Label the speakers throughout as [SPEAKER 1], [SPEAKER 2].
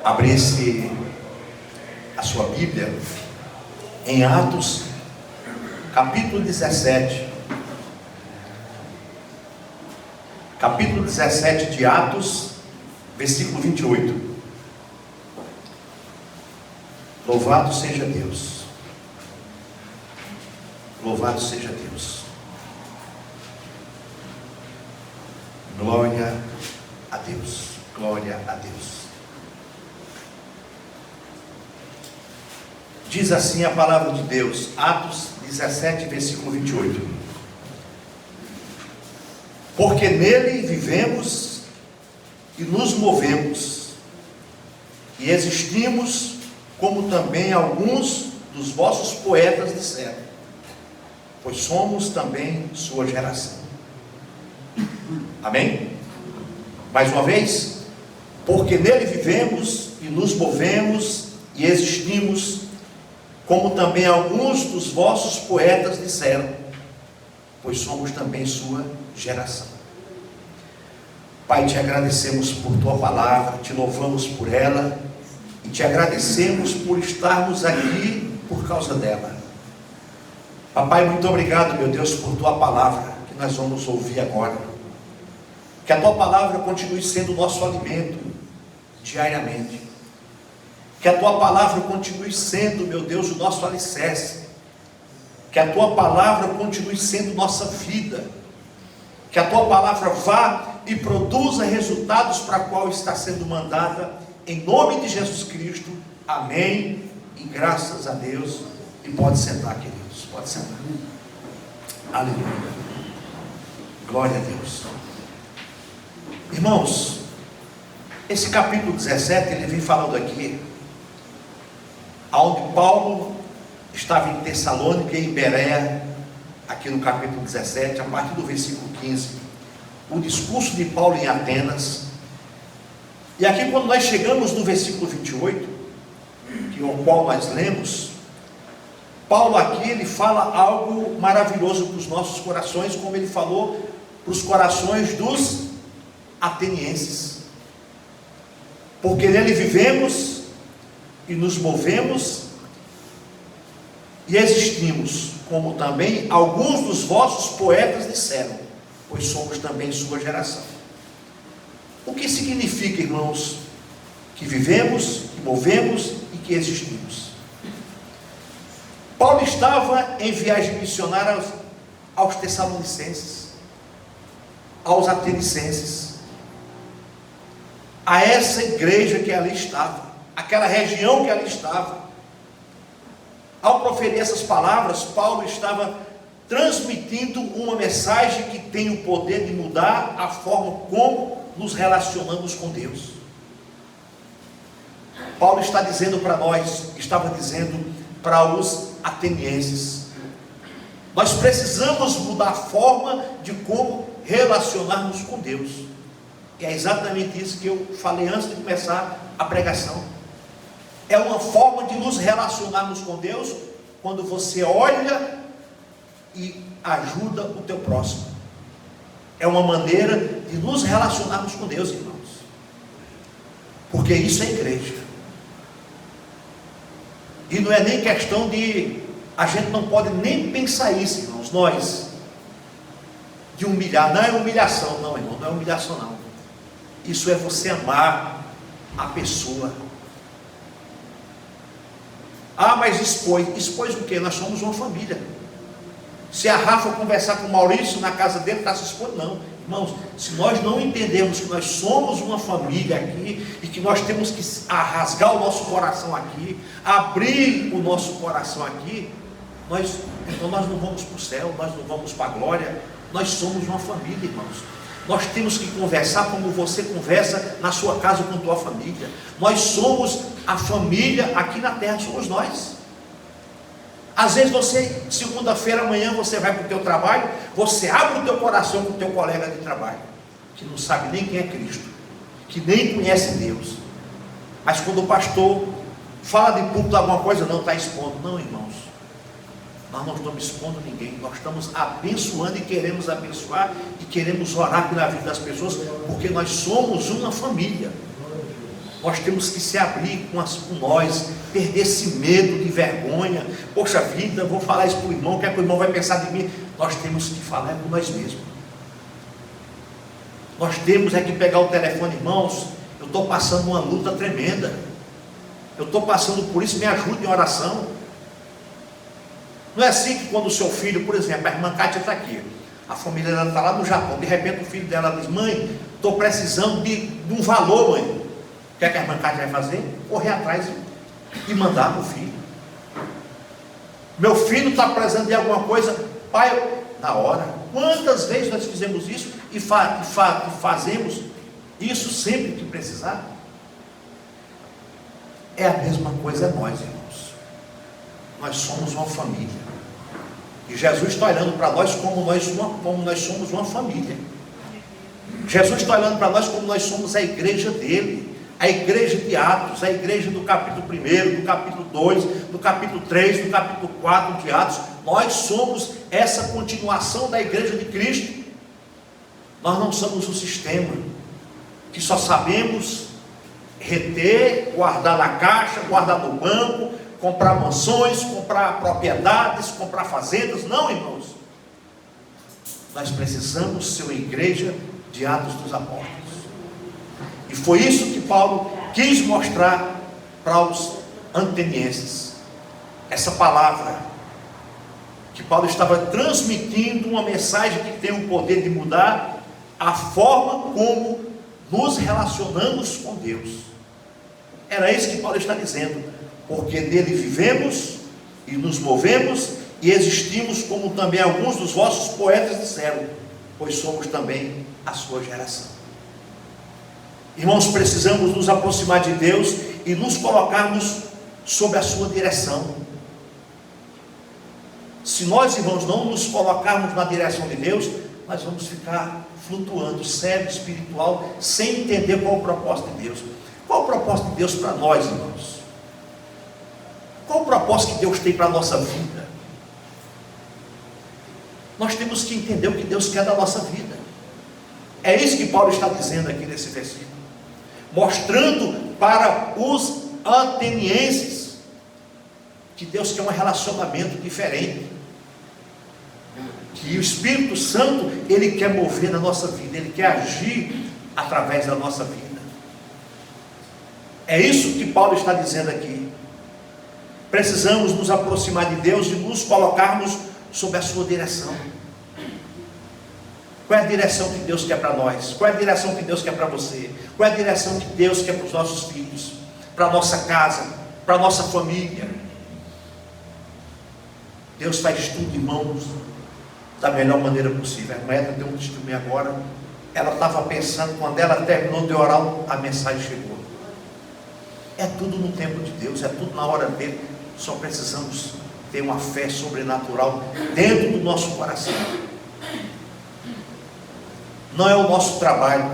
[SPEAKER 1] abrisse a sua Bíblia em Atos, capítulo 17. Capítulo 17 de Atos, versículo 28. Louvado seja Deus. Louvado seja Deus. Glória a Deus. Glória a Deus. Diz assim a palavra de Deus, Atos 17, versículo 28. Porque nele vivemos e nos movemos, e existimos, como também alguns dos vossos poetas disseram, pois somos também sua geração. Amém? Mais uma vez, porque nele vivemos e nos movemos e existimos, como também alguns dos vossos poetas disseram, pois somos também sua geração. Pai, te agradecemos por tua palavra, te louvamos por ela e te agradecemos por estarmos aqui por causa dela. Papai, muito obrigado, meu Deus, por tua palavra que nós vamos ouvir agora. Que a tua palavra continue sendo o nosso alimento diariamente. Que a tua palavra continue sendo, meu Deus, o nosso alicerce. Que a tua palavra continue sendo nossa vida. Que a tua palavra vá e produza resultados para a qual está sendo mandada, em nome de Jesus Cristo. Amém. E graças a Deus. E pode sentar, queridos. Pode sentar. Aleluia. Glória a Deus. Irmãos, esse capítulo 17, ele vem falando aqui, onde Paulo estava em Tessalônica e em Bereia, aqui no capítulo 17, a partir do versículo 15, o discurso de Paulo em Atenas. E aqui quando nós chegamos no versículo 28, que é o qual nós lemos, Paulo aqui ele fala algo maravilhoso para os nossos corações, como ele falou para os corações dos atenienses. Porque nele vivemos e nos movemos e existimos, como também alguns dos vossos poetas disseram, pois somos também sua geração. O que significa, irmãos, que vivemos, que movemos e que existimos? Paulo estava em viagem missionária aos Tessalonicenses, aos Atenicenses, a essa igreja que ali estava, aquela região que ali estava. Ao proferir essas palavras, Paulo estava transmitindo uma mensagem que tem o poder de mudar a forma como nos relacionamos com Deus. Paulo está dizendo para nós, estava dizendo para os atenienses, nós precisamos mudar a forma de como relacionarmos com Deus. E é exatamente isso que eu falei antes de começar a pregação. É uma forma de nos relacionarmos com Deus quando você olha e ajuda o teu próximo. É uma maneira de nos relacionarmos com Deus, irmãos. Porque isso é igreja. E não é nem questão de... A gente não pode nem pensar isso, irmãos. Nós, de humilhar. Não é humilhação, não, irmão. Não é humilhação, não. Isso é você amar a pessoa. Ah, mas expôs o quê? Nós somos uma família. Se a Rafa conversar com o Maurício na casa dele, está se expondo? Não. Irmãos, se nós não entendermos que nós somos uma família aqui, e que nós temos que rasgar o nosso coração aqui, abrir o nosso coração aqui, então nós não vamos para o céu, nós não vamos para a glória. Nós somos uma família, irmãos. Nós temos que conversar como você conversa na sua casa com a tua família. Nós somos a família aqui na terra, somos nós. Às vezes você, segunda-feira amanhã, você vai para o teu trabalho, você abre o teu coração com o teu colega de trabalho, que não sabe nem quem é Cristo, que nem conhece Deus. Mas quando o pastor fala de púlpito alguma coisa, não está expondo. Não, irmãos. Nós não estamos expondo ninguém, nós estamos abençoando e queremos abençoar e queremos orar pela vida das pessoas, porque nós somos uma família. Nós temos que se abrir com nós, perder esse medo de vergonha. Poxa vida, eu vou falar isso para o irmão, o que é que o irmão vai pensar de mim? Nós temos que falar com nós mesmos. Nós temos que pegar o telefone, irmãos, eu estou passando uma luta tremenda, eu estou passando por isso, me ajude em oração. Não é assim que quando o seu filho, por exemplo, a irmã Kátia está aqui, a família dela está lá no Japão, de repente o filho dela diz: mãe, estou precisando de um valor, mãe. O que é que a irmã Kátia vai fazer? Correr atrás e mandar para o filho. Meu filho está precisando de alguma coisa, pai, na hora. Quantas vezes nós fizemos isso e fazemos isso sempre que precisar? É a mesma coisa nós, irmãos. Nós somos uma família. E Jesus está olhando para nós como nós somos uma família. Jesus está olhando para nós como nós somos a igreja dele. A igreja de Atos, a igreja do capítulo 1, do capítulo 2, do capítulo 3, do capítulo 4 de Atos. Nós somos essa continuação da igreja de Cristo. Nós não somos um sistema que só sabemos reter, guardar na caixa, guardar no banco, comprar mansões, comprar propriedades, comprar fazendas. Não, irmãos. Nós precisamos ser uma igreja de Atos dos Apóstolos. E foi isso que Paulo quis mostrar para os atenienses. Essa palavra que Paulo estava transmitindo, uma mensagem que tem o poder de mudar a forma como nos relacionamos com Deus. Era isso que Paulo está dizendo. Porque nele vivemos e nos movemos e existimos, como também alguns dos vossos poetas disseram, pois somos também a sua geração. Irmãos, precisamos nos aproximar de Deus e nos colocarmos sob a sua direção. Se nós, irmãos, não nos colocarmos na direção de Deus, nós vamos ficar flutuando, cego, espiritual, sem entender qual é o propósito de Deus. Qual é o propósito de Deus para nós, irmãos? Qual o propósito que Deus tem para a nossa vida? Nós temos que entender o que Deus quer da nossa vida. É isso que Paulo está dizendo aqui nesse versículo, mostrando para os atenienses que Deus quer um relacionamento diferente, que o Espírito Santo, Ele quer mover na nossa vida, Ele quer agir através da nossa vida. É isso que Paulo está dizendo aqui. Precisamos nos aproximar de Deus e nos colocarmos sob a sua direção. Qual é a direção que Deus quer para nós? Qual é a direção que Deus quer para você? Qual é a direção que Deus quer para os nossos filhos? Para a nossa casa? Para a nossa família? Deus faz tudo, irmãos, da melhor maneira possível. A irmã deu um testemunho agora. Ela estava pensando, quando ela terminou de orar, a mensagem chegou. É tudo no tempo de Deus, é tudo na hora dele. Só precisamos ter uma fé sobrenatural dentro do nosso coração. Não é o nosso trabalho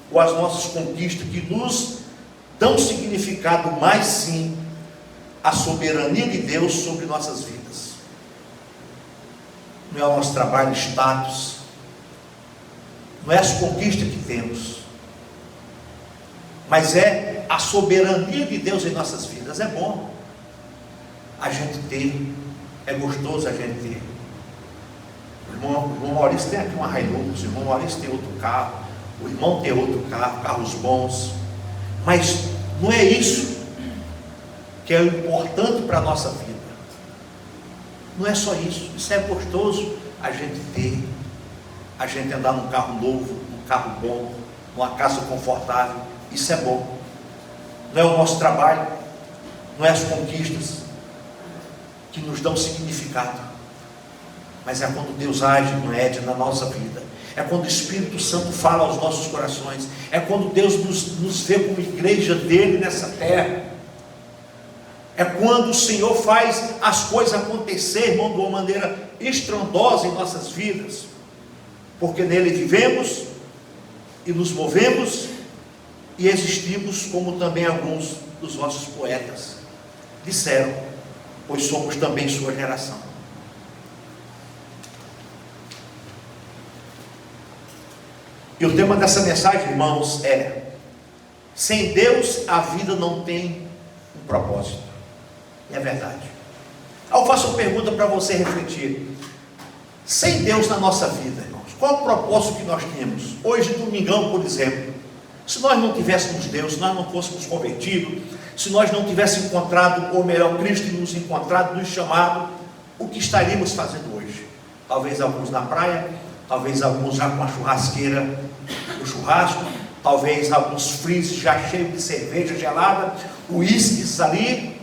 [SPEAKER 1] ou as nossas conquistas que nos dão significado, mas sim a soberania de Deus sobre nossas vidas. Não é o nosso trabalho, status, não é as conquistas que temos, mas é a soberania de Deus em nossas vidas. É bom a gente ter, é gostoso a gente ter. O irmão Maurício tem aqui uma Hilux, o irmão Maurício tem outro carro, o irmão tem outro carro, carros bons, mas não é isso que é o importante para a nossa vida. Não é só isso. Isso é gostoso a gente ter, a gente andar num carro novo, num carro bom, numa casa confortável. Isso é bom. Não é o nosso trabalho, não é as conquistas que nos dão significado, mas é quando Deus age, não é, na nossa vida. É quando o Espírito Santo fala aos nossos corações. É quando Deus nos vê como igreja dele nessa terra. É quando o Senhor faz as coisas acontecer, irmão, de uma maneira estrondosa em nossas vidas, porque nele vivemos e nos movemos e existimos, como também alguns dos nossos poetas disseram, pois somos também sua geração. E o tema dessa mensagem, irmãos, é: Sem Deus a vida não tem um propósito. E é verdade. Eu faço uma pergunta para você refletir. Sem Deus na nossa vida, irmãos, qual o propósito que nós temos? Hoje, domingão, por exemplo, se nós não tivéssemos Deus, se nós não fôssemos convertidos, se nós não tivéssemos encontrado, ou melhor, Cristo nos encontrado, nos chamado, o que estaríamos fazendo hoje? Talvez alguns na praia, talvez alguns já com a churrasqueira, o churrasco, talvez alguns freezes já cheios de cerveja gelada, uísques ali.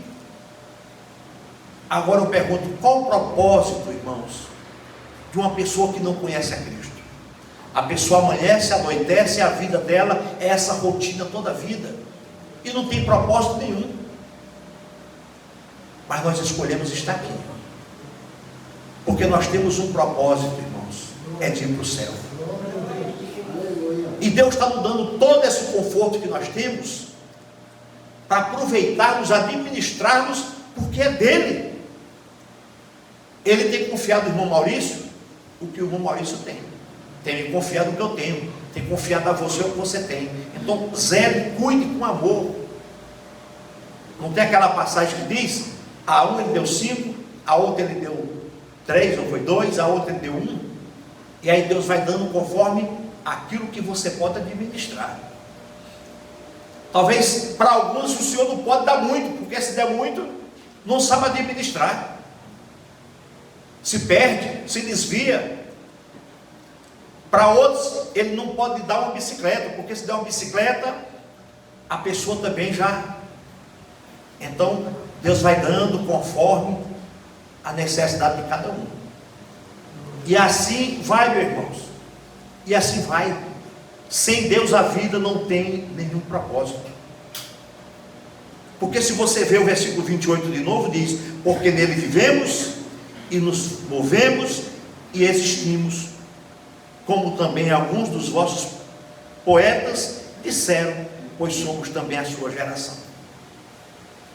[SPEAKER 1] Agora eu pergunto, qual o propósito, irmãos, de uma pessoa que não conhece a Cristo? A pessoa amanhece, anoitece, a vida dela é essa rotina toda a vida, e não tem propósito nenhum. Mas nós escolhemos estar aqui, porque nós temos um propósito, irmãos, é de ir para o céu. E Deus está nos dando todo esse conforto que nós temos, para aproveitarmos, administrarmos, porque é dele. Ele tem confiado no irmão Maurício o que o irmão Maurício tem me confiado o que eu tenho, tem confiado a você o que você tem. Então zele, cuide com amor. Não tem aquela passagem que diz, a um ele deu 5, a outra ele deu 3, ou foi 2, a outra ele deu 1, e aí Deus vai dando conforme aquilo que você pode administrar. Talvez para alguns o Senhor não pode dar muito, porque se der muito, não sabe administrar, se perde, se desvia. Para outros, ele não pode dar uma bicicleta, porque se der uma bicicleta, a pessoa também já. Então, Deus vai dando conforme a necessidade de cada um. E assim vai, meus irmãos. E assim vai. Sem Deus a vida não tem nenhum propósito. Porque se você vê o versículo 28 de novo, diz, porque nele vivemos e nos movemos e existimos, como também alguns dos vossos poetas disseram, pois somos também a sua geração.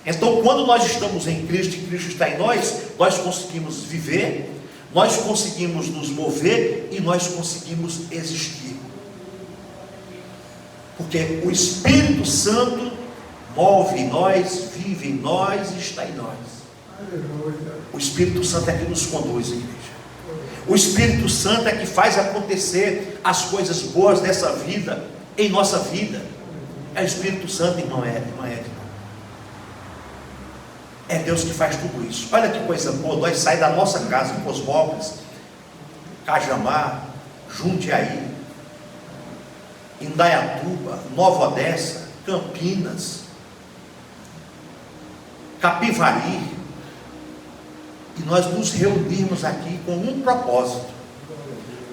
[SPEAKER 1] Então, quando nós estamos em Cristo e Cristo está em nós, nós conseguimos viver, nós conseguimos nos mover e nós conseguimos existir. Porque o Espírito Santo move em nós, vive em nós e está em nós. O Espírito Santo é que nos conduz, igreja. O Espírito Santo é que faz acontecer as coisas boas dessa vida, em nossa vida. É o Espírito Santo, irmã Edna. É Deus que faz tudo isso. Olha que coisa boa, nós saímos da nossa casa em Cosmópolis, Cajamar, Jundiaí, Indaiatuba, Nova Odessa, Campinas, Capivari, e nós nos reunimos aqui com um propósito.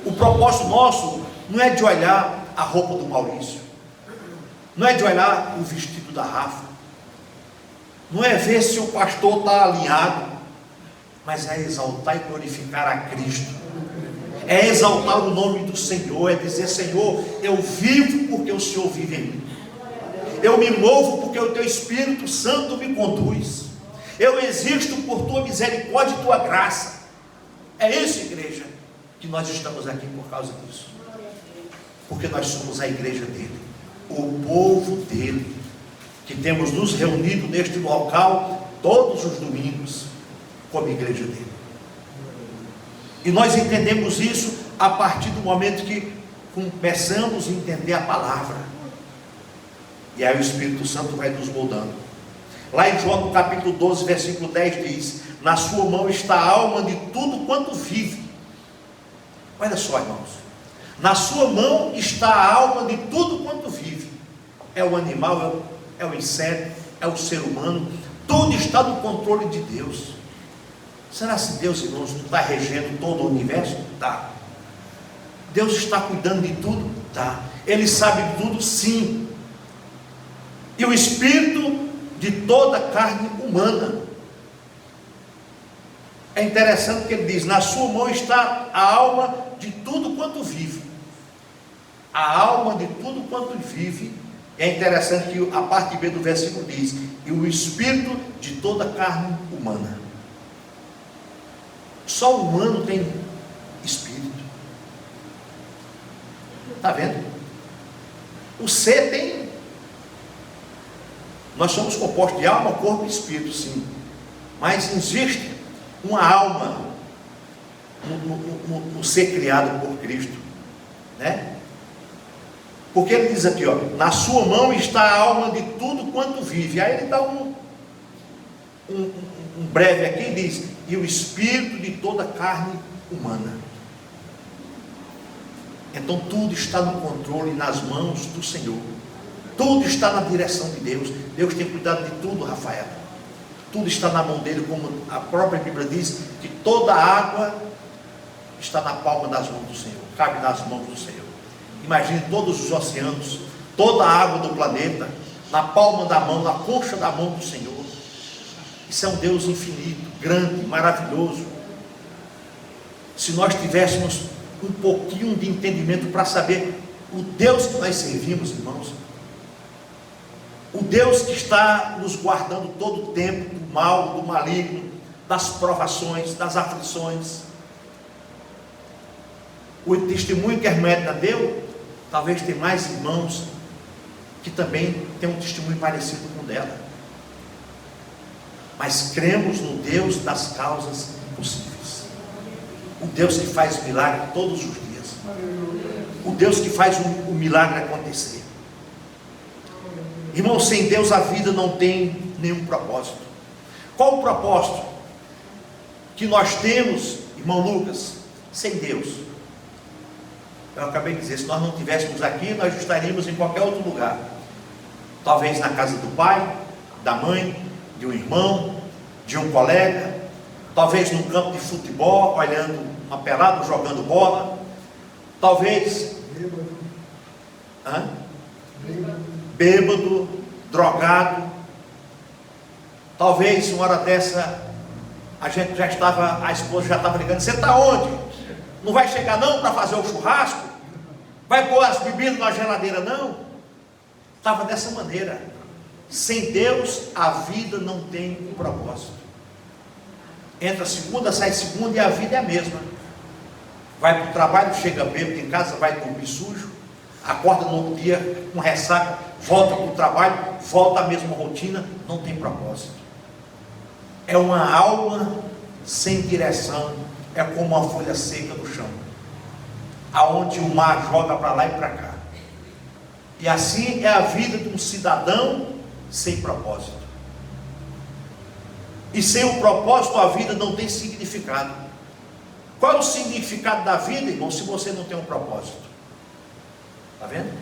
[SPEAKER 1] O propósito nosso não é de olhar a roupa do Maurício, não é de olhar o vestido da Rafa, não é ver se o pastor está alinhado, mas é exaltar e glorificar a Cristo, é exaltar o nome do Senhor, é dizer, Senhor, eu vivo porque o Senhor vive em mim, eu me movo porque o teu Espírito Santo me conduz, eu existo por tua misericórdia e tua graça. É isso, igreja, que nós estamos aqui por causa disso, porque nós somos a igreja dele, o povo dele, que temos nos reunido neste local todos os domingos como igreja dele. E nós entendemos isso a partir do momento que começamos a entender a palavra, e aí o Espírito Santo vai nos moldando. Lá em João, no capítulo 12, versículo 10 diz, na sua mão está a alma de tudo quanto vive. Olha só, irmãos, na sua mão está a alma de tudo quanto vive. É o animal, é o inseto, é o ser humano, tudo está no controle de Deus. Será que Deus, irmãos, não está regendo todo o universo? Tá. Deus está cuidando de tudo? Tá. Ele sabe de tudo? Sim. E o Espírito de toda a carne humana. É interessante que ele diz, na sua mão está a alma de tudo quanto vive. A alma de tudo quanto vive. É interessante que a parte B do versículo diz, e o Espírito de toda a carne humana. Só o humano tem Espírito. Está vendo? O ser tem Nós somos compostos de alma, corpo e espírito, sim. Mas existe uma alma no ser criado por Cristo, né? Porque ele diz aqui, ó, na sua mão está a alma de tudo quanto vive. Aí ele dá um breve aqui e diz, e o espírito de toda carne humana. Então tudo está no controle, nas mãos do Senhor. Tudo está na direção de Deus. Deus tem cuidado de tudo, Rafael. Tudo está na mão dele, como a própria Bíblia diz, que toda a água está na palma das mãos do Senhor, cabe nas mãos do Senhor. Imagine todos os oceanos, toda a água do planeta, na palma da mão, na concha da mão do Senhor. Isso é um Deus infinito, grande, maravilhoso. Se nós tivéssemos um pouquinho de entendimento para saber o Deus que nós servimos, irmãos, o Deus que está nos guardando todo o tempo do mal, do maligno, das provações, das aflições. O testemunho que a irmã Edna deu, talvez tenha mais irmãos que também têm um testemunho parecido com o dela. Mas cremos no Deus das causas impossíveis. O Deus que faz milagre todos os dias. O Deus que faz o milagre acontecer. Irmão, sem Deus a vida não tem nenhum propósito. Qual o propósito que nós temos, irmão Lucas, sem Deus? Eu acabei de dizer, se nós não estivéssemos aqui, nós estaríamos em qualquer outro lugar. Talvez na casa do pai, da mãe, de um irmão, de um colega, talvez num campo de futebol, olhando uma pelada, jogando bola, talvez bêbado, drogado, talvez uma hora dessa a esposa já estava ligando, você está onde? Não vai chegar não para fazer o churrasco? Vai pôr as bebidas na geladeira não? Estava dessa maneira. Sem Deus a vida não tem um propósito. Entra segunda, sai segunda e a vida é a mesma. Vai para o trabalho, chega bêbado em casa, vai dormir sujo, acorda no outro dia com ressaca, volta para o trabalho, volta à mesma rotina, não tem propósito. É uma alma sem direção, é como uma folha seca no chão, aonde o mar joga para lá e para cá. E assim é a vida de um cidadão sem propósito. E sem o propósito a vida não tem significado. Qual é o significado da vida, irmão, se você não tem um propósito? Está vendo?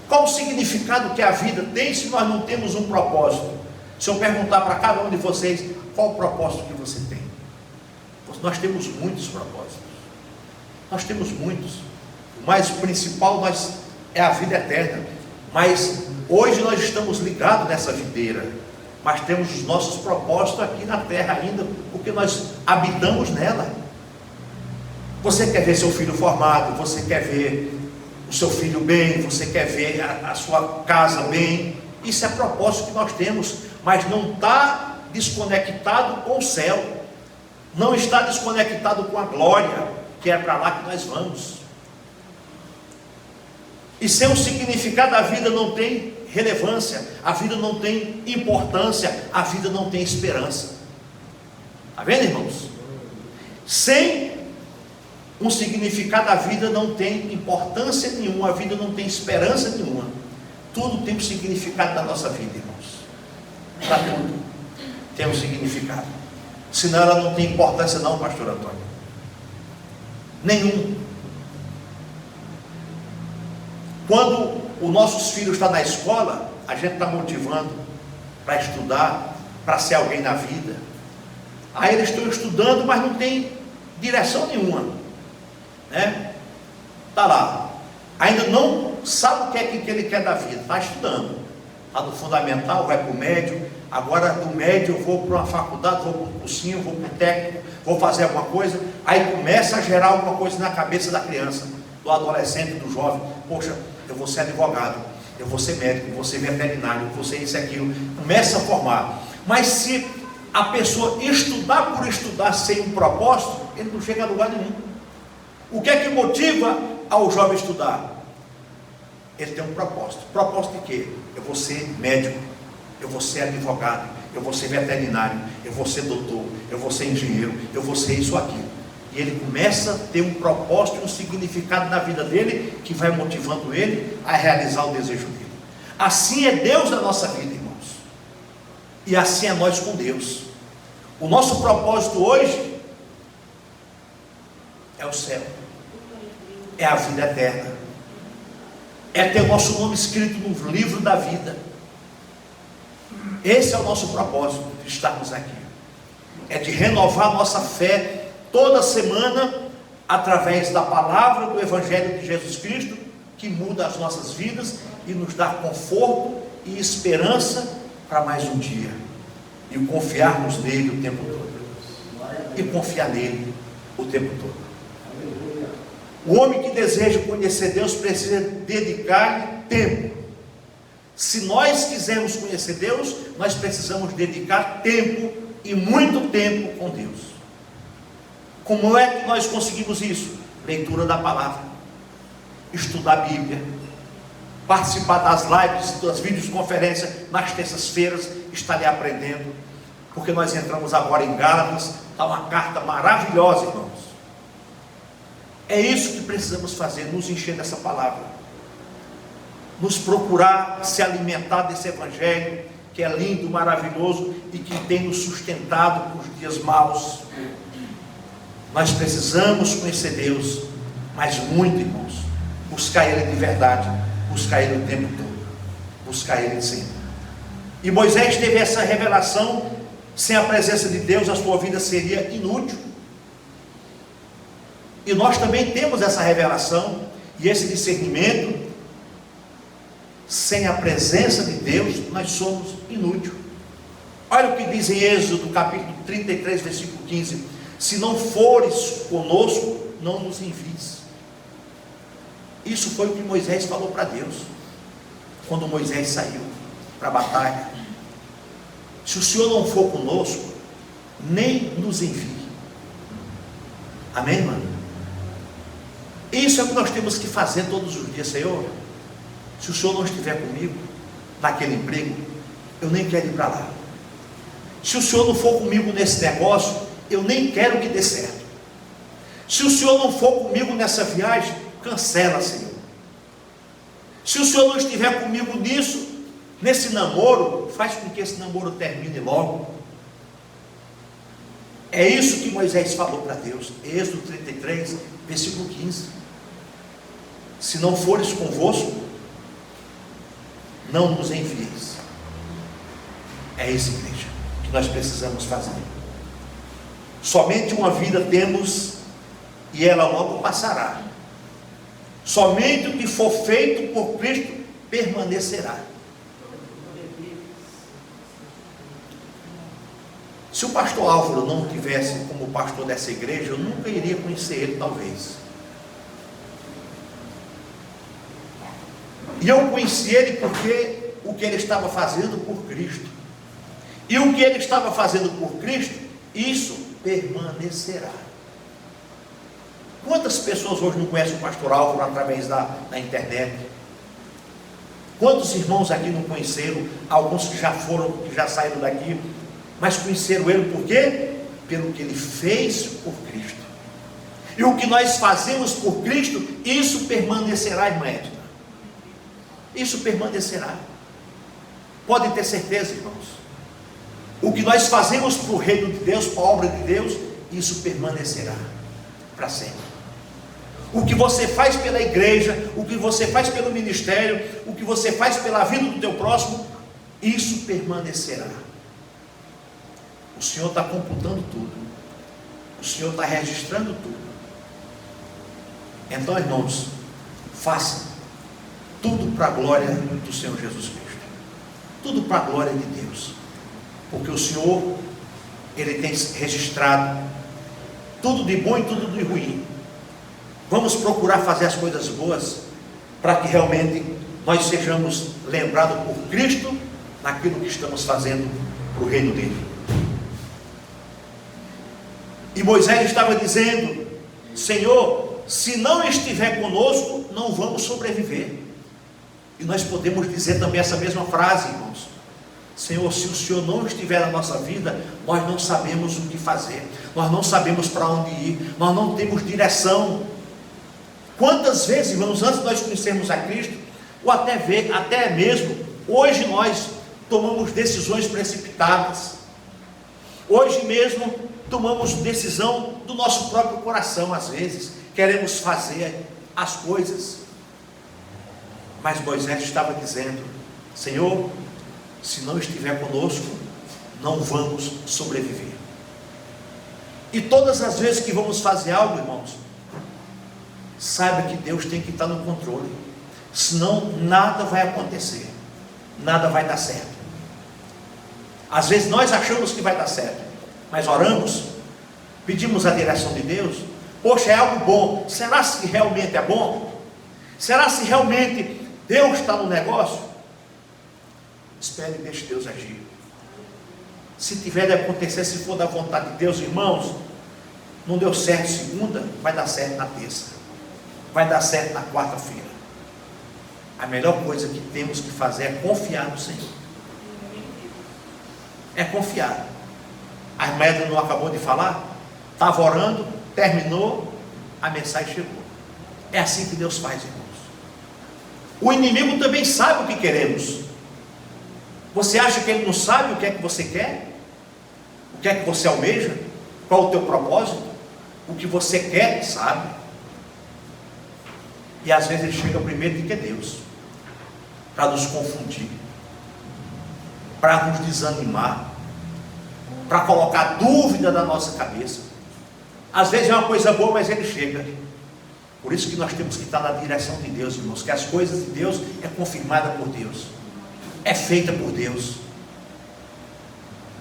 [SPEAKER 1] Qual o significado que a vida tem se nós não temos um propósito? Se eu perguntar para cada um de vocês, qual o propósito que você tem? Nós temos muitos propósitos. Nós temos muitos. O mais principal é a vida eterna. Mas hoje nós estamos ligados nessa videira. Mas temos os nossos propósitos aqui na terra ainda, porque nós habitamos nela. Você quer ver seu filho formado, você quer ver o seu filho bem, você quer ver a sua casa bem. Isso é propósito que nós temos, mas não está desconectado com o céu, não está desconectado com a glória, que é para lá que nós vamos. E sem o significado da vida não tem relevância, a vida não tem importância, a vida não tem esperança. Está vendo, irmãos? Sem um significado a vida não tem importância nenhuma, a vida não tem esperança nenhuma. Tudo tem um significado na nossa vida, irmãos. Para tudo tem um significado. Senão ela não tem importância não, pastor Antônio. Nenhum. Quando os nossos filhos estão na escola, a gente está motivando para estudar, para ser alguém na vida. Aí eles estão estudando, mas não tem direção nenhuma, né? Está lá, ainda não sabe o que é que ele quer da vida, está estudando, está no fundamental, vai para o médio, agora do médio eu vou para uma faculdade, vou para um cursinho, vou para um técnico, vou fazer alguma coisa, aí começa a gerar alguma coisa na cabeça da criança, do adolescente, do jovem. Poxa, eu vou ser advogado, eu vou ser médico, eu vou ser veterinário, eu vou ser isso e aquilo. Começa a formar. Mas se a pessoa estudar por estudar sem um propósito, ele não chega a lugar nenhum. O que é que motiva ao jovem estudar? Ele tem um propósito. Propósito de quê? Eu vou ser médico, eu vou ser advogado, eu vou ser veterinário, eu vou ser doutor, eu vou ser engenheiro, eu vou ser isso ou aquilo. E ele começa a ter um propósito e um significado na vida dele, que vai motivando ele a realizar o desejo dele. Assim é Deus na nossa vida, irmãos. E assim é nós com Deus. O nosso propósito hoje é o céu, é a vida eterna, é ter o nosso nome escrito no livro da vida. Esse é o nosso propósito de estarmos aqui, é de renovar a nossa fé toda semana, através da palavra do Evangelho de Jesus Cristo, que muda as nossas vidas e nos dá conforto e esperança para mais um dia, e confiarmos nele o tempo todo, e confiar nele o tempo todo. O homem que deseja conhecer Deus precisa dedicar-lhe tempo. Se nós quisermos conhecer Deus, nós precisamos dedicar tempo, e muito tempo com Deus. Como é que nós conseguimos isso? Leitura da palavra, estudar a Bíblia, participar das lives, das videoconferências nas terças-feiras, estar ali aprendendo, porque nós entramos agora em Gálatas, está uma carta maravilhosa, irmãos. É isso que precisamos fazer, nos encher dessa palavra, nos procurar se alimentar desse Evangelho, que é lindo, maravilhoso, e que tem nos sustentado nos dias maus. Nós precisamos conhecer Deus, mas muito, irmãos, buscar Ele de verdade, buscar Ele o tempo todo, buscar Ele sempre. E Moisés teve essa revelação. Sem a presença de Deus, a sua vida seria inútil. E nós também temos essa revelação e esse discernimento. Sem a presença de Deus, nós somos inúteis. Olha o que diz em Êxodo, capítulo 33, versículo 15: se não fores conosco, não nos envies. Isso foi o que Moisés falou para Deus, quando Moisés saiu para a batalha. Se o Senhor não for conosco, nem nos envie. Amém, irmão? Isso é o que nós temos que fazer todos os dias. Senhor, se o Senhor não estiver comigo naquele emprego, eu nem quero ir para lá. Se o Senhor não for comigo nesse negócio, eu nem quero que dê certo. Se o Senhor não for comigo nessa viagem, cancela, Senhor. Se o Senhor não estiver comigo nisso, nesse namoro, faz com que esse namoro termine logo. É isso que Moisés falou para Deus. Êxodo 33, versículo 15: se não fores convosco, não nos envieis. É isso, igreja, que nós precisamos fazer. Somente uma vida temos, e ela logo passará. Somente o que for feito por Cristo permanecerá. Se o pastor Álvaro não tivesse como pastor dessa igreja, eu nunca iria conhecer ele, talvez. E eu conheci ele porque o que ele estava fazendo por Cristo. E o que ele estava fazendo por Cristo, isso permanecerá. Quantas pessoas hoje não conhecem o pastor Álvaro através da internet? Quantos irmãos aqui não conheceram? Alguns que já foram, que já saíram daqui, mas conheceram ele por quê? Pelo que ele fez por Cristo. E o que nós fazemos por Cristo, isso permanecerá, irmã Edna. Isso permanecerá. Podem ter certeza, irmãos. O que nós fazemos para o reino de Deus, para a obra de Deus, isso permanecerá para sempre. O que você faz pela igreja, o que você faz pelo ministério, o que você faz pela vida do teu próximo, isso permanecerá. O Senhor está computando tudo. O Senhor está registrando tudo. Então, irmãos, faça tudo para a glória do Senhor Jesus Cristo. Tudo para a glória de Deus. Porque o Senhor, Ele tem registrado tudo de bom e tudo de ruim. Vamos procurar fazer as coisas boas, para que realmente nós sejamos lembrados por Cristo, naquilo que estamos fazendo para o reino dele. E Moisés estava dizendo: Senhor, se não estiver conosco, não vamos sobreviver. E nós podemos dizer também essa mesma frase, irmãos. Senhor, se o Senhor não estiver na nossa vida, nós não sabemos o que fazer, nós não sabemos para onde ir, nós não temos direção. Quantas vezes, irmãos, antes de nós conhecermos a Cristo, ou até mesmo, hoje nós tomamos decisões precipitadas, hoje mesmo tomamos decisão do nosso próprio coração, às vezes, queremos fazer as coisas, mas Moisés estava dizendo: Senhor, se não estiver conosco, não vamos sobreviver. E todas as vezes que vamos fazer algo, irmãos, saiba que Deus tem que estar no controle, senão nada vai acontecer, nada vai dar certo. Às vezes nós achamos que vai dar certo, mas oramos, pedimos a direção de Deus. Poxa, é algo bom, será que realmente é bom? Será se realmente Deus está no negócio? Espere e deixe Deus agir. Se tiver de acontecer, se for da vontade de Deus, irmãos, não deu certo segunda, vai dar certo na terça, vai dar certo na quarta-feira. A melhor coisa que temos que fazer é confiar no Senhor. É confiar. A média não acabou de falar? Estava orando, terminou, a mensagem chegou. É assim que Deus faz, irmãos. O inimigo também sabe o que queremos. Você acha que ele não sabe o que é que você quer? O que é que você almeja? Qual o teu propósito? O que você quer, sabe? E às vezes ele chega primeiro do que Deus, para nos confundir, para nos desanimar, para colocar dúvida na nossa cabeça. Às vezes é uma coisa boa, mas ele chega. Por isso que nós temos que estar na direção de Deus, irmãos, que as coisas de Deus é confirmada por Deus, é feita por Deus,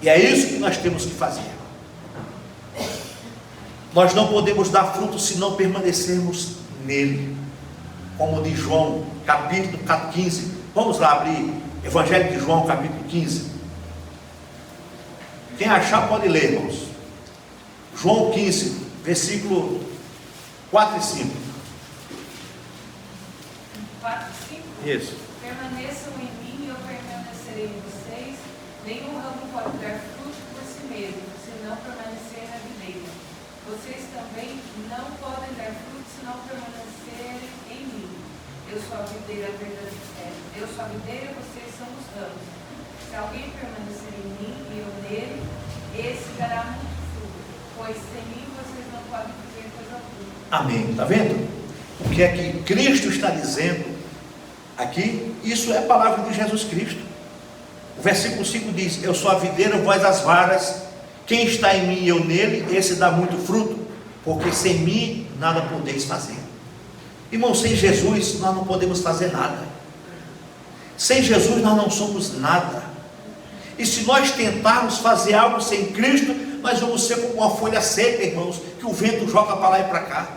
[SPEAKER 1] e é isso que nós temos que fazer. Nós não podemos dar fruto se não permanecermos nele, como diz João, capítulo 15. Vamos lá abrir Evangelho de João, capítulo 15. Quem achar pode ler, irmãos. João 15, versículo 4 e 5.
[SPEAKER 2] 4 e 5?
[SPEAKER 1] Isso.
[SPEAKER 2] Permaneçam em mim e eu permanecerei em vocês. Nenhum ramo pode dar fruto por si mesmo, se não permanecer na videira. Vocês também não podem dar fruto se não permanecerem em mim. Eu sou a videira verdadeira. Eu sou a videira, vocês são os ramos. Se alguém permanecer em mim e eu nele, esse dará muito fruto, pois sem mim vocês não podem fazer coisa alguma.
[SPEAKER 1] Amém. Está vendo? O que é que Cristo está dizendo aqui? Isso é a palavra de Jesus Cristo. O versículo 5 diz: eu sou a videira, vós as varas. Quem está em mim e eu nele, esse dá muito fruto, porque sem mim nada podeis fazer. Irmão, sem Jesus nós não podemos fazer nada. Sem Jesus nós não somos nada. E se nós tentarmos fazer algo sem Cristo, nós vamos ser como uma folha seca, irmãos, que o vento joga para lá e para cá.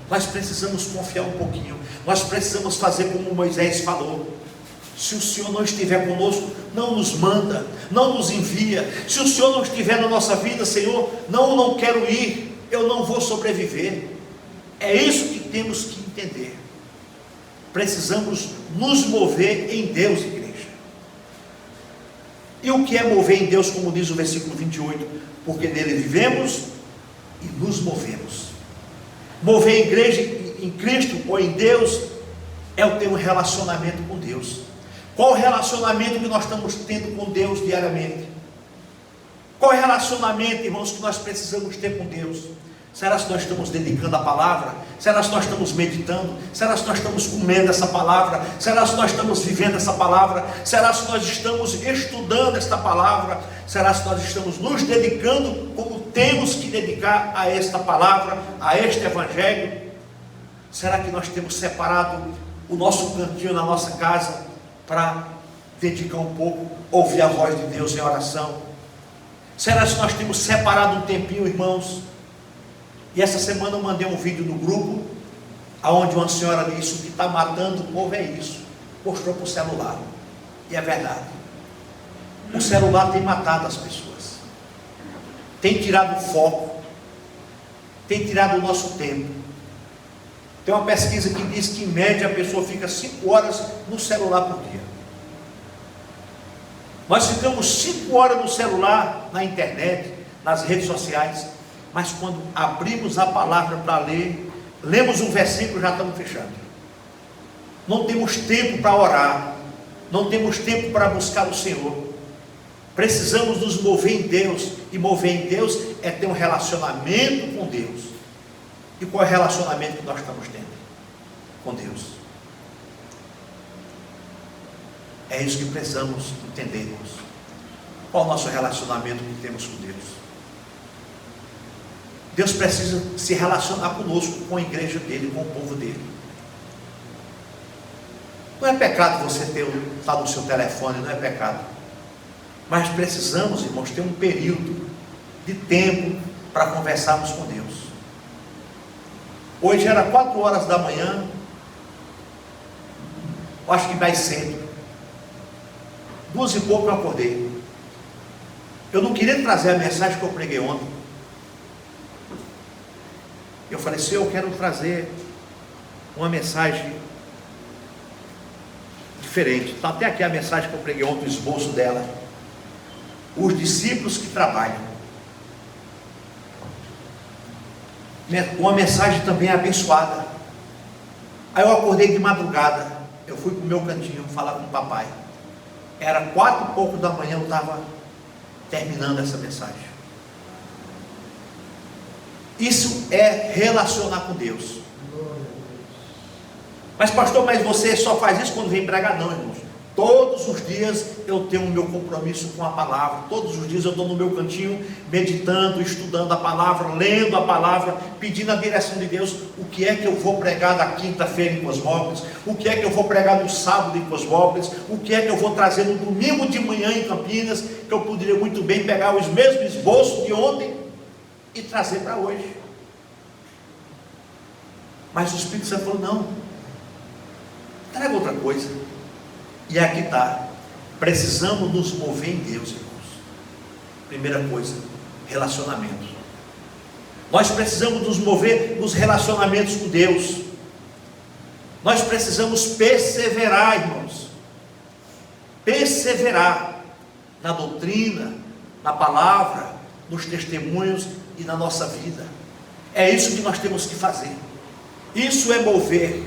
[SPEAKER 1] Nós precisamos confiar um pouquinho. Nós precisamos fazer como Moisés falou: se o Senhor não estiver conosco, não nos manda, não nos envia. Se o Senhor não estiver na nossa vida, Senhor, não quero ir, eu não vou sobreviver. É isso que temos que entender. Precisamos nos mover em Deus, igreja. E o que é mover em Deus, como diz o versículo 28? Porque nele vivemos e nos movemos. Mover a igreja em Cristo ou em Deus é o ter um relacionamento com Deus. Qual o relacionamento que nós estamos tendo com Deus diariamente? Qual o relacionamento, irmãos, que nós precisamos ter com Deus? Será que nós estamos dedicando a palavra? Será que nós estamos meditando? Será que nós estamos comendo essa palavra? Será que nós estamos vivendo essa palavra? Será que nós estamos estudando esta palavra? Será que nós estamos nos dedicando como temos que dedicar a esta palavra, a este evangelho? Será que nós temos separado o nosso cantinho na nossa casa para dedicar um pouco, ouvir a voz de Deus em oração? Será que nós temos separado um tempinho, irmãos? E essa semana eu mandei um vídeo no grupo, onde uma senhora disse: o que está matando o povo é isso. Mostrou para o celular. E é verdade. O celular tem matado as pessoas, tem tirado o foco, tem tirado o nosso tempo. Tem uma pesquisa que diz que em média a pessoa fica 5 horas no celular por dia. Nós ficamos 5 horas no celular, na internet, nas redes sociais, mas quando abrimos a palavra para ler, lemos um versículo, já estamos fechando. Não temos tempo para orar, não temos tempo para buscar o Senhor. Precisamos nos mover em Deus, e mover em Deus é ter um relacionamento com Deus. E qual é o relacionamento que nós estamos tendo com Deus? É isso que precisamos entender, irmãos. Qual é o nosso relacionamento que temos com Deus? Deus precisa se relacionar conosco, com a igreja dele, com o povo dele. Não é pecado você estar no seu telefone, não é pecado. Mas precisamos, irmãos, ter um período de tempo para conversarmos com Deus. Hoje era 4 horas da manhã, acho que mais cedo, 2 e pouco eu acordei. Eu não queria trazer a mensagem que eu preguei ontem. Eu falei, Senhor, eu quero trazer uma mensagem diferente. Está até aqui a mensagem que eu preguei ontem, o esboço dela. Os discípulos que trabalham. Uma mensagem também abençoada. Aí eu acordei de madrugada. Eu fui para o meu cantinho falar com o papai. Era 4 e pouco da manhã, eu estava terminando essa mensagem. Isso é relacionar com Deus. Mas pastor, mas você só faz isso quando vem pregar? Não, irmãos. Todos os dias eu tenho o meu compromisso com a palavra. Todos os dias eu estou no meu cantinho, meditando, estudando a palavra, lendo a palavra, pedindo a direção de Deus. O que é que eu vou pregar na quinta-feira em Cosmópolis? O que é que eu vou pregar no sábado em Cosmópolis? O que é que eu vou trazer no domingo de manhã em Campinas? Que eu poderia muito bem pegar os mesmos esboços de ontem e trazer para hoje. Mas o Espírito Santo falou, não, traga outra coisa. E aqui está, precisamos nos mover em Deus, irmãos. Primeira coisa, relacionamento. Nós precisamos nos mover nos relacionamentos com Deus. Nós precisamos perseverar, irmãos. Perseverar na doutrina, na palavra, nos testemunhos e na nossa vida. É isso que nós temos que fazer. Isso é mover.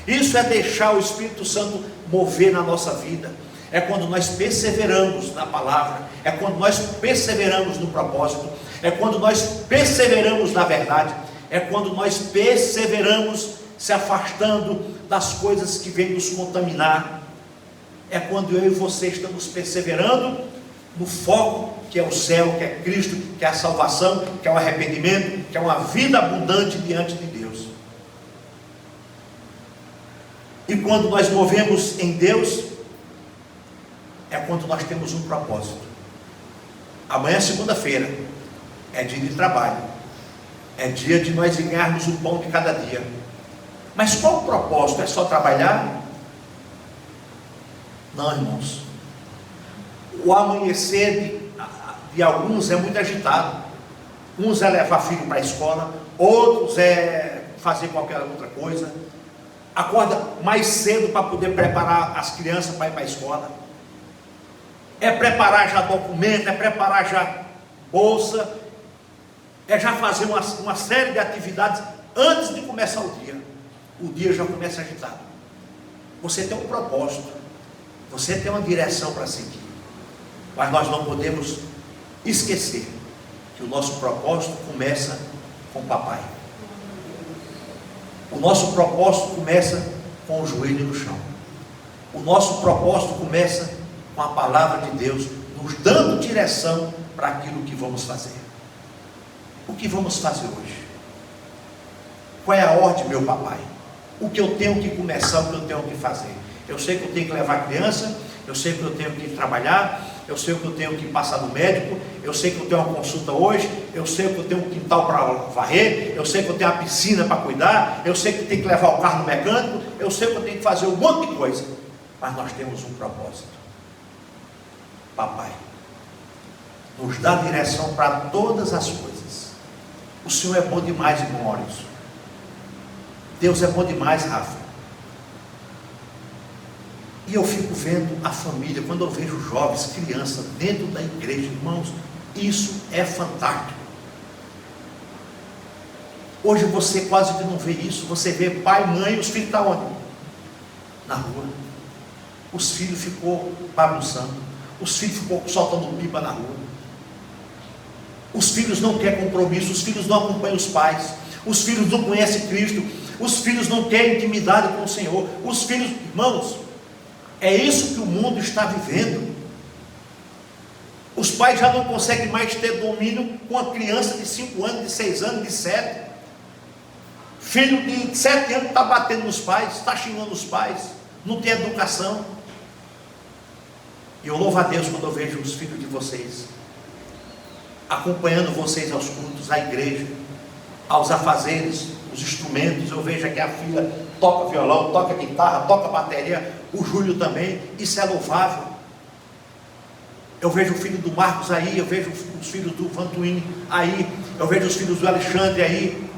[SPEAKER 1] Isso é deixar o Espírito Santo mover na nossa vida. É quando nós perseveramos na palavra, é quando nós perseveramos no propósito, é quando nós perseveramos na verdade, é quando nós perseveramos se afastando das coisas que vêm nos contaminar. É quando eu e você estamos perseverando no foco que é o céu, que é Cristo, que é a salvação, que é o arrependimento, que é uma vida abundante diante de Deus. E quando nós movemos em Deus, é quando nós temos um propósito. Amanhã é segunda-feira, é dia de trabalho, é dia de nós ganharmos o pão de cada dia. Mas qual o propósito? É só trabalhar? Não, irmãos. O amanhecer de alguns é muito agitado. Uns é levar filho para a escola, outros é fazer qualquer outra coisa. Acorda mais cedo para poder preparar as crianças para ir para a escola. É preparar já documento, é preparar já bolsa, é já fazer uma série de atividades antes de começar o dia. O dia já começa agitado. Você tem um propósito, você tem uma direção para seguir, mas nós não podemos esquecer que o nosso propósito começa com o papai. O nosso propósito começa com o joelho no chão. O nosso propósito começa com a palavra de Deus, nos dando direção para aquilo que vamos fazer. O que vamos fazer hoje? Qual é a ordem, meu papai? O que eu tenho que começar, o que eu tenho que fazer? Eu sei que eu tenho que levar a criança, eu sei que eu tenho que trabalhar, eu sei que eu tenho que passar no médico, eu sei que eu tenho uma consulta hoje, eu sei que eu tenho um quintal para varrer, eu sei que eu tenho uma piscina para cuidar, eu sei que eu tenho que levar o carro no mecânico, eu sei que eu tenho que fazer um monte de coisa, mas nós temos um propósito. Papai, nos dá direção para todas as coisas. O Senhor é bom demais, irmão Maurício. Deus é bom demais, Rafa. E eu fico vendo a família, quando eu vejo jovens, crianças dentro da igreja, irmãos, isso é fantástico. Hoje você quase que não vê isso. Você vê pai, mãe, os filhos estão onde? Na rua. Os filhos ficou bagunçando. Os filhos ficou soltando pipa na rua. Os filhos não querem compromisso. Os filhos não acompanham os pais. Os filhos não conhecem Cristo. Os filhos não querem intimidade com o Senhor. Os filhos, irmãos, é isso que o mundo está vivendo. Os pais já não conseguem mais ter domínio com a criança de 5 anos, de 6 anos, de 7. Filho de 7 anos está batendo nos pais, está xingando os pais, não tem educação. E eu louvo a Deus quando eu vejo os filhos de vocês acompanhando vocês aos cultos, à igreja, aos afazeres, os instrumentos. Eu vejo aqui a filha toca violão, toca guitarra, toca bateria, o Júlio também. Isso é louvável. Eu vejo o filho do Marcos aí, eu vejo os filhos do Vantuíne aí, eu vejo os filhos do Alexandre aí,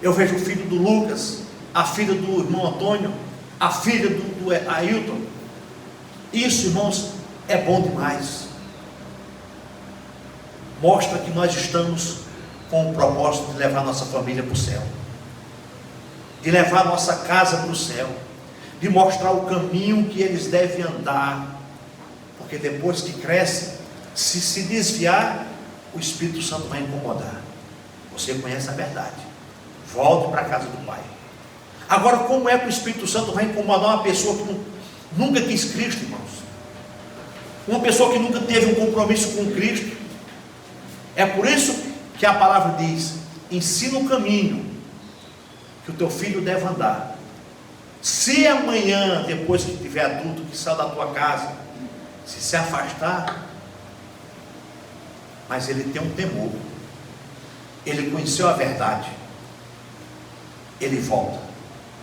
[SPEAKER 1] eu vejo o filho do Lucas, a filha do irmão Antônio, a filha do Ailton. Isso, irmãos, é bom demais. Mostra que nós estamos com o propósito de levar nossa família para o céu, de levar nossa casa para o céu, de mostrar o caminho que eles devem andar, porque depois que cresce, se desviar, o Espírito Santo vai incomodar. Você conhece a verdade. Volte para a casa do Pai. Agora, como é que o Espírito Santo vai incomodar uma pessoa que nunca quis Cristo, irmãos? Uma pessoa que nunca teve um compromisso com Cristo. É por isso que a palavra diz: ensina o caminho que o teu filho deve andar. Se amanhã, depois que tiver adulto, que saiu da tua casa, se afastar, mas ele tem um temor, ele conheceu a verdade, ele volta.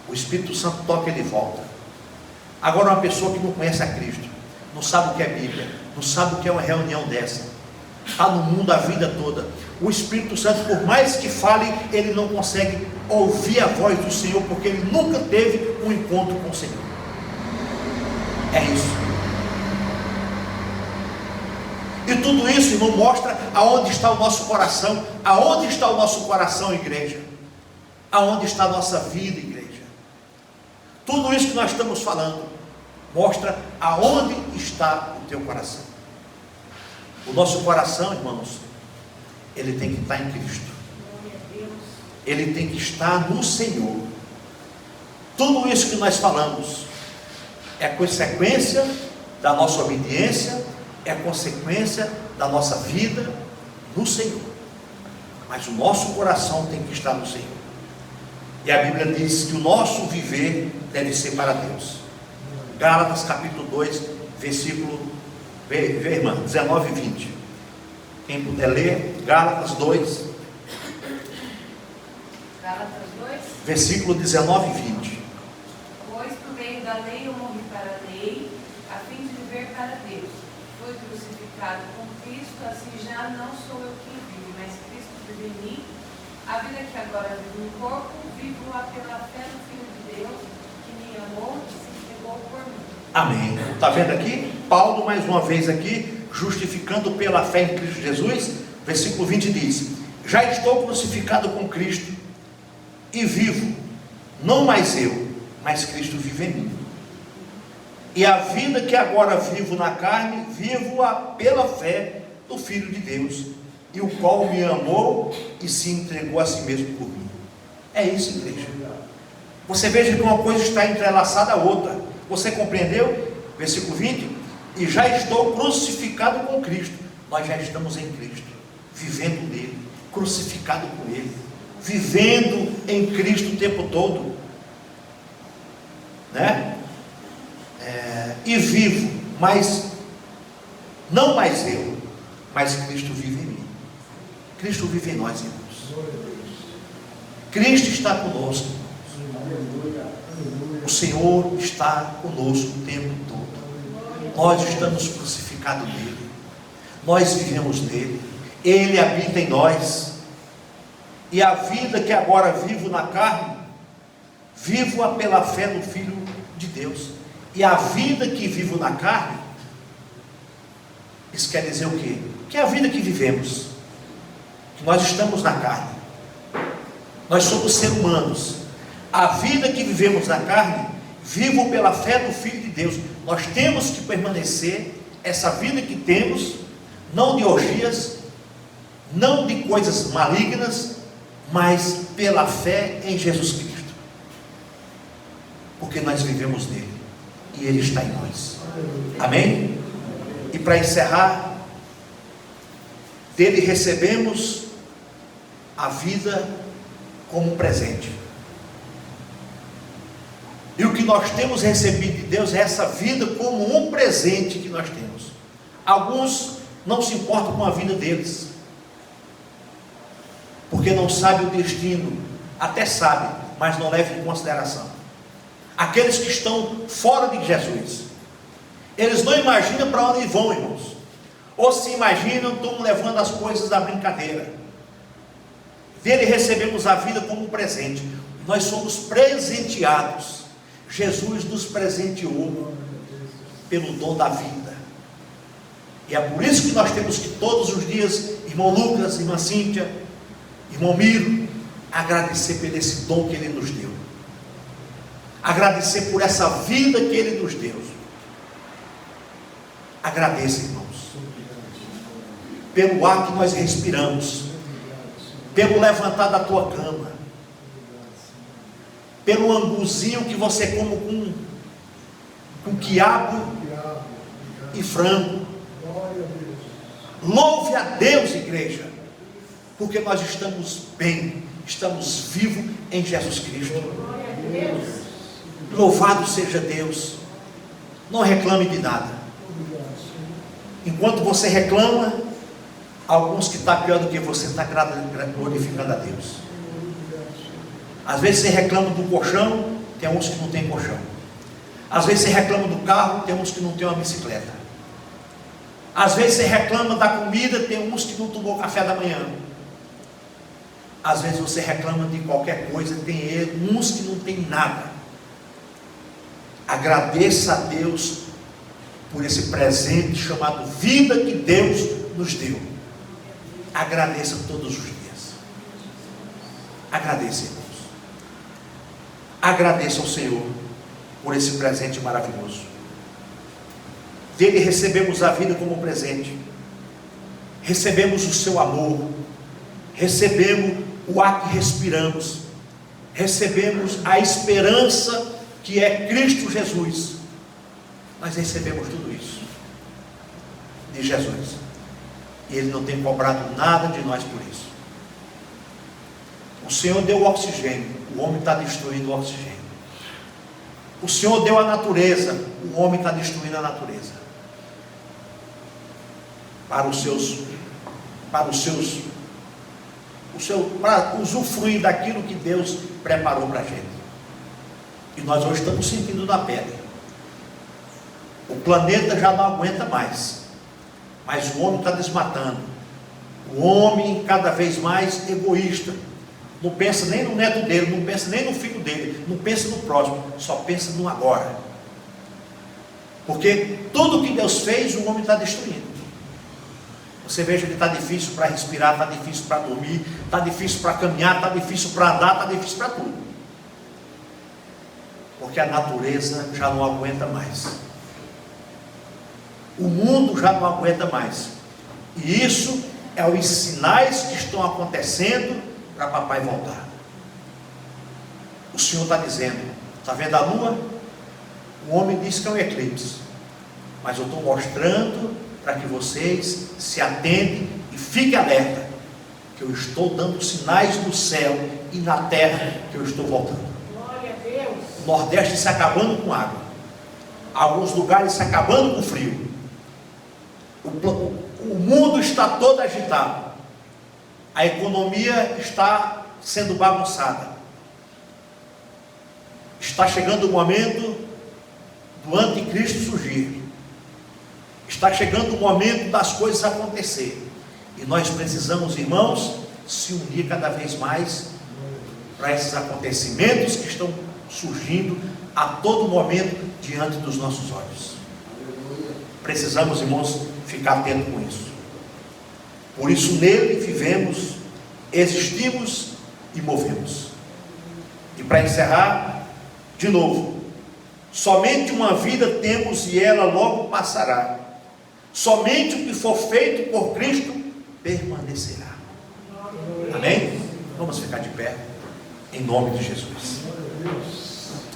[SPEAKER 1] O Espírito Santo toca, ele volta. Agora, uma pessoa que não conhece a Cristo, não sabe o que é Bíblia, não sabe o que é uma reunião dessa, está no mundo a vida toda, o Espírito Santo, por mais que fale, ele não consegue ouvir a voz do Senhor, porque ele nunca teve um encontro com o Senhor. É isso. E tudo isso, irmão, mostra aonde está o nosso coração. Aonde está o nosso coração, igreja? Aonde está a nossa vida, igreja? Tudo isso que nós estamos falando mostra aonde está o teu coração. O nosso coração, irmãos, ele tem que estar em Cristo. Ele tem que estar no Senhor. Tudo isso que nós falamos é consequência da nossa obediência, é consequência da nossa vida no Senhor. Mas o nosso coração tem que estar no Senhor. E a Bíblia diz que o nosso viver deve ser para Deus. Gálatas capítulo 2, versículo, irmã, 19 e 20. Quem puder ler, Gálatas 2.
[SPEAKER 2] Gálatas 2.
[SPEAKER 1] Versículo 19 e 20.
[SPEAKER 2] Pois por meio da lei eu morri para a lei, a fim de viver para Deus. Fui crucificado com Cristo, assim já não sou eu quem vive, mas Cristo vive em mim. A vida que agora vivo no corpo, vivo-a pela fé no Filho de Deus, que me amou e se entregou por mim.
[SPEAKER 1] Amém. Está vendo aqui? Paulo, mais uma vez aqui, justificando pela fé em Cristo Jesus. Versículo 20 diz: já estou crucificado com Cristo, e vivo, não mais eu, mas Cristo vive em mim. E a vida que agora vivo na carne, vivo-a pela fé do Filho de Deus, e o qual me amou e se entregou a si mesmo por mim. É isso, igreja. Você veja que uma coisa está entrelaçada à outra. Você compreendeu? Versículo 20: e já estou crucificado com Cristo. Nós já estamos em Cristo, vivendo nele, crucificado com ele, vivendo em Cristo o tempo todo, né? E vivo, mas não mais eu, mas Cristo vive em mim. Cristo vive em nós, irmãos. Cristo está conosco. O Senhor está conosco o tempo todo. Nós estamos crucificados nele. Nós vivemos nele. Ele habita em nós. E a vida que agora vivo na carne, vivo-a pela fé no Filho de Deus. E a vida que vivo na carne, isso quer dizer o quê? Que é a vida que vivemos, que nós estamos na carne, nós somos seres humanos. A vida que vivemos na carne, vivo pela fé do Filho de Deus. Nós temos que permanecer, essa vida que temos, não de orgias, não de coisas malignas, mas pela fé em Jesus Cristo, porque nós vivemos nele e ele está em nós. Amém? E para encerrar, dele recebemos a vida como um presente. E o que nós temos recebido de Deus é essa vida como um presente que nós temos. Alguns não se importam com a vida deles, porque não sabem o destino, até sabem, mas não levam em consideração. Aqueles que estão fora de Jesus, eles não imaginam para onde vão, irmãos, ou se imaginam, estão levando as coisas da brincadeira. Dele recebemos a vida como um presente, nós somos presenteados. Jesus nos presenteou pelo dom da vida, e é por isso que nós temos que todos os dias, irmão Lucas, irmã Cíntia, irmão Miro, agradecer por esse dom que ele nos deu, agradecer por essa vida que ele nos deu. Agradeça, irmãos, pelo ar que nós respiramos, pelo levantar da tua cama, pelo anguzinho que você come com quiabo e frango. Louve a Deus, igreja, porque nós estamos bem, estamos vivos em Jesus Cristo. Louvado seja Deus. Não reclame de nada. Enquanto você reclama, alguns que estão pior do que você estão glorificando a Deus. Às vezes você reclama do colchão, tem uns que não tem colchão. Às vezes você reclama do carro, tem uns que não tem uma bicicleta. Às vezes você reclama da comida, tem uns que não tomou café da manhã. Às vezes você reclama de qualquer coisa, tem uns que não tem nada. Agradeça a Deus por esse presente chamado vida que Deus nos deu. Agradeça todos os dias. Agradeça, irmãos. Agradeça ao Senhor por esse presente maravilhoso. Dele recebemos a vida como presente, recebemos o seu amor, recebemos o ar que respiramos, recebemos a esperança que é Cristo Jesus. Nós recebemos tudo isso de Jesus, e Ele não tem cobrado nada de nós por isso. O Senhor deu o oxigênio, o homem está destruindo o oxigênio. O Senhor deu a natureza, o homem está destruindo a natureza. Para usufruir daquilo que Deus preparou para a gente. E nós hoje estamos sentindo na pele. O planeta já não aguenta mais, mas o homem está desmatando. O homem cada vez mais egoísta, não pensa nem no neto dele, não pensa nem no filho dele, não pensa no próximo, só pensa no agora. Porque tudo que Deus fez, o homem está destruindo. Você veja que está difícil para respirar, está difícil para dormir, está difícil para caminhar, está difícil para andar, está difícil para tudo. Porque a natureza já não aguenta mais. O mundo já não aguenta mais. E isso é os sinais que estão acontecendo para papai voltar. O Senhor está dizendo, está vendo a lua? O homem diz que é um eclipse, mas eu estou mostrando para que vocês se atentem e fiquem alerta, que eu estou dando sinais no céu e na terra que eu estou voltando.
[SPEAKER 2] Glória a Deus.
[SPEAKER 1] O Nordeste se acabando com água, alguns lugares se acabando com frio, o mundo está todo agitado, a economia está sendo bagunçada, está chegando o momento do anticristo surgir, está chegando o momento das coisas acontecer, e nós precisamos, irmãos, se unir cada vez mais para esses acontecimentos que estão surgindo a todo momento diante dos nossos olhos. Precisamos, irmãos, ficar atentos com isso. Por isso nele vivemos, existimos e movemos. E para encerrar, de novo, somente uma vida temos e ela logo passará. Somente o que for feito por Cristo permanecerá. Amém? Vamos ficar de pé, em nome de Jesus.